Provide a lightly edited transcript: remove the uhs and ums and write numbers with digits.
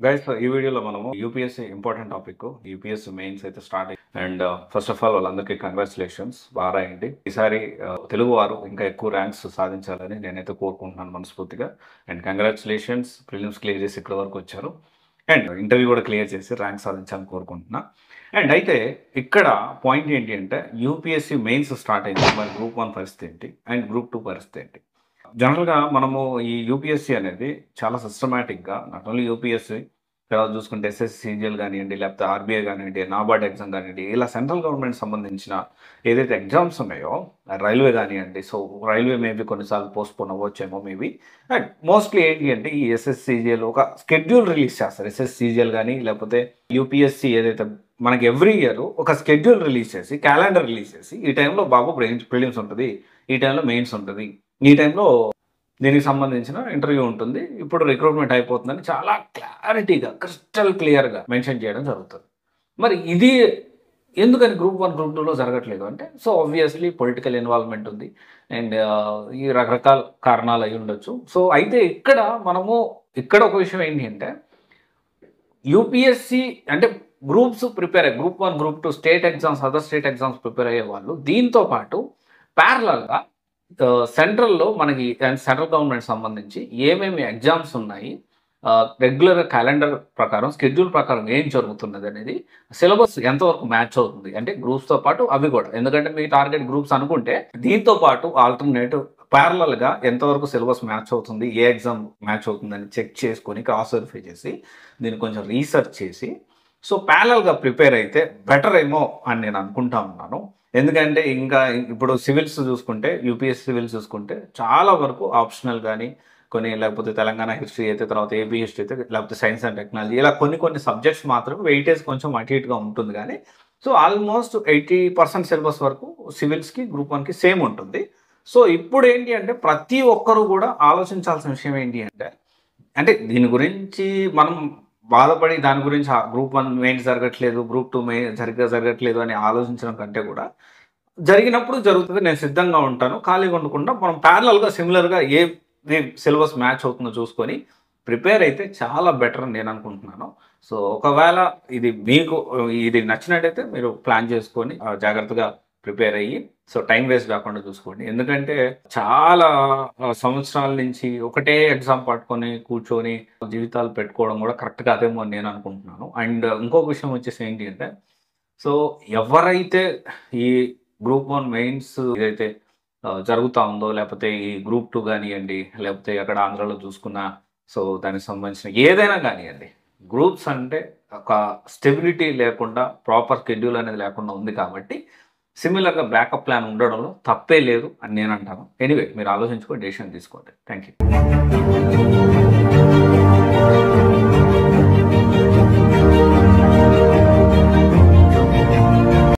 Guys ఈ వీడియోలో మనము UPSC important topic UPSC mains అయితే స్టార్ట్ అయ్యింది. అండ్ ఫస్ట్ ఆఫ్ ఆల్ వాళ్ళందరికీ కంగ్రాచులేషన్స్, బాగా రాయండి. ఈసారి తెలుగు వారు ఇంకా ఎక్కువ ర్యాంక్స్ సాధించాలని నేనైతే కోరుకుంటున్నాను మనస్ఫూర్తిగా. అండ్ కంగ్రాచులేషన్స్, ప్రిలిమ్స్ క్లియర్ చేసి ఇక్కడ వరకు వచ్చారు. అండ్ ఇంటర్వ్యూ కూడా క్లియర్ చేసి ర్యాంక్ సాధించాలని కోరుకుంటున్నా. అండ్ అయితే ఇక్కడ పాయింట్ ఏంటి అంటే యూపీఎస్సీ మెయిన్స్ స్టార్ట్ అయింది. మరి గ్రూప్ 1 పరిస్థితి ఏంటి అండ్ గ్రూప్ 2 పరిస్థితి ఏంటి? జనరల్గా మనము ఈ యూపీఎస్సీ అనేది చాలా సిస్టమేటిక్గా నాట్ ఓన్లీ యూపీఎస్సీ, తర్వాత చూసుకుంటే ఎస్ఎస్సి సీజీఎల్ కానివ్వండి, లేకపోతే ఆర్బీఐ కానివ్వండి, నాబార్డ్ ఎగ్జామ్ కానివ్వండి, ఇలా సెంట్రల్ గవర్నమెంట్ సంబంధించిన ఏదైతే ఎగ్జామ్స్ ఉన్నాయో, రైల్వే కానివ్వండి, సో రైల్వే మేబీ కొన్నిసార్లు పోస్ట్పోన్ అవ్వచ్చేమో మేబీ. అండ్ మోస్ట్లీ ఏంటి అంటే ఈ ఎస్ఎస్సి సీజీఎల్ ఒక స్కెడ్యూల్ రిలీజ్ చేస్తారు. ఎస్ఎస్సి సీజీఎల్ కానీ లేకపోతే యూపీఎస్సీ ఏదైతే మనకి ఎవ్రీ ఇయర్ ఒక స్కెడ్యూల్ రిలీజ్ చేసి, క్యాలెండర్ రిలీజ్ చేసి, ఈ టైంలో బాబు ప్రిలిమ్స్ ఉంటుంది, ఈ టైంలో మెయిన్స్ ఉంటుంది, ఈ టైంలో దీనికి సంబంధించిన ఇంటర్వ్యూ ఉంటుంది, ఇప్పుడు రిక్రూట్మెంట్ అయిపోతుందని చాలా క్లారిటీగా క్రిస్టల్ క్లియర్గా మెన్షన్ చేయడం జరుగుతుంది. మరి ఇది ఎందుకని గ్రూప్ 1 గ్రూప్ 2లో జరగట్లేదు అంటే, సో ఆబ్వియస్లీ పొలిటికల్ ఇన్వాల్వ్మెంట్ ఉంది అండ్ ఈ రకరకాల కారణాలు అయి ఉండొచ్చు. సో అయితే ఇక్కడ ఒక విషయం ఏంటి అంటే యూపీఎస్సీ అంటే గ్రూప్స్ ప్రిపేర్ అయ్యే group 1 group 2 state exams, other state exams prepare అయ్యే వాళ్ళు దీంతో పాటు ప్యారలల్గా సెంట్రల్లో మనకి సెంట్రల్ గవర్నమెంట్ సంబంధించి ఏమేమి ఎగ్జామ్స్ ఉన్నాయి, రెగ్యులర్ క్యాలెండర్ ప్రకారం స్కెడ్యూల్ ప్రకారం ఏం జరుగుతున్నది అనేది, సిలబస్ ఎంతవరకు మ్యాచ్ అవుతుంది అంటే గ్రూప్స్తో పాటు అవి కూడా, ఎందుకంటే మీ టార్గెట్ గ్రూప్స్ అనుకుంటే దీంతో పాటు ఆల్టర్నేటివ్ ప్యారలల్గా ఎంతవరకు సిలబస్ మ్యాచ్ అవుతుంది, ఏ ఎగ్జామ్ మ్యాచ్ అవుతుందని చెక్ చేసుకొని క్రాస్ వెరిఫై చేసి దీన్ని కొంచెం రీసెర్చ్ చేసి సో ప్యారలల్గా ప్రిపేర్ అయితే బెటర్ ఏమో అని నేను అనుకుంటా ఉన్నాను. ఎందుకంటే ఇంకా ఇప్పుడు సివిల్స్ చూసుకుంటే, యూపీఎస్సీ సివిల్స్ చూసుకుంటే చాలా వరకు ఆప్షనల్ కానీ కొన్ని, లేకపోతే తెలంగాణ హిస్టరీ అయితే, తర్వాత ఏపీ హిస్టరీ అయితే, లేకపోతే సైన్స్ అండ్ టెక్నాలజీ, ఇలా కొన్ని సబ్జెక్ట్స్ మాత్రం వెయిటేజ్ కొంచెం అటు ఇటుగా ఉంటుంది. కానీ సో ఆల్మోస్ట్ 80% సిలబస్ వరకు సివిల్స్కి గ్రూప్ 1కి సేమ్ ఉంటుంది. సో ఇప్పుడు ఏంటి అంటే ప్రతి ఒక్కరూ కూడా ఆలోచించాల్సిన విషయం ఏంటి అంటే దీని గురించి మనం బాధపడి దాని గురించి గ్రూప్ 1 మెయిన్స్ జరగట్లేదు, గ్రూప్ 2 మెయిన్ జరగట్లేదు అని ఆలోచించడం కంటే కూడా జరిగినప్పుడు జరుగుతుంది, నేను సిద్ధంగా ఉంటాను, ఖాళీగా ఉండకుండా మనం ప్యారలల్గా సిమిలర్గా ఏ సిలబస్ మ్యాచ్ అవుతుందో చూసుకొని ప్రిపేర్ అయితే చాలా బెటర్ అని నేను అనుకుంటున్నాను. సో ఒకవేళ ఇది నచ్చినట్టయితే మీరు ప్లాన్ చేసుకొని జాగ్రత్తగా ప్రిపేర్ అయ్యి సో టైం వేస్ట్ కాకుండా చూసుకోండి. ఎందుకంటే చాలా సంవత్సరాల నుంచి ఒకటే ఎగ్జామ్ పట్టుకొని కూర్చొని జీవితాలు పెట్టుకోవడం కూడా కరెక్ట్ కాదేమో అని నేను అనుకుంటున్నాను. అండ్ ఇంకొక విషయం వచ్చేసి ఏంటి అంటే, సో ఎవరైతే ఈ గ్రూప్ 1 మెయిన్స్ ఏదైతే జరుగుతూ ఉందో, లేకపోతే ఈ గ్రూప్ 2 కానివ్వండి, లేకపోతే అక్కడ ఆంధ్రాలో చూసుకున్న సో దానికి సంబంధించిన ఏదైనా కానివ్వండి, గ్రూప్స్ అంటే ఒక స్టెబిలిటీ లేకుండా, ప్రాపర్ షెడ్యూల్ అనేది లేకుండా ఉంది. కాబట్టి సిమిలర్గా బ్యాకప్ ప్లాన్ ఉండడంలో తప్పే లేదు అని నేను అంటాను. ఎనీవే మీరు ఆలోచించుకొని డెసిషన్ తీసుకోండి. Thank you.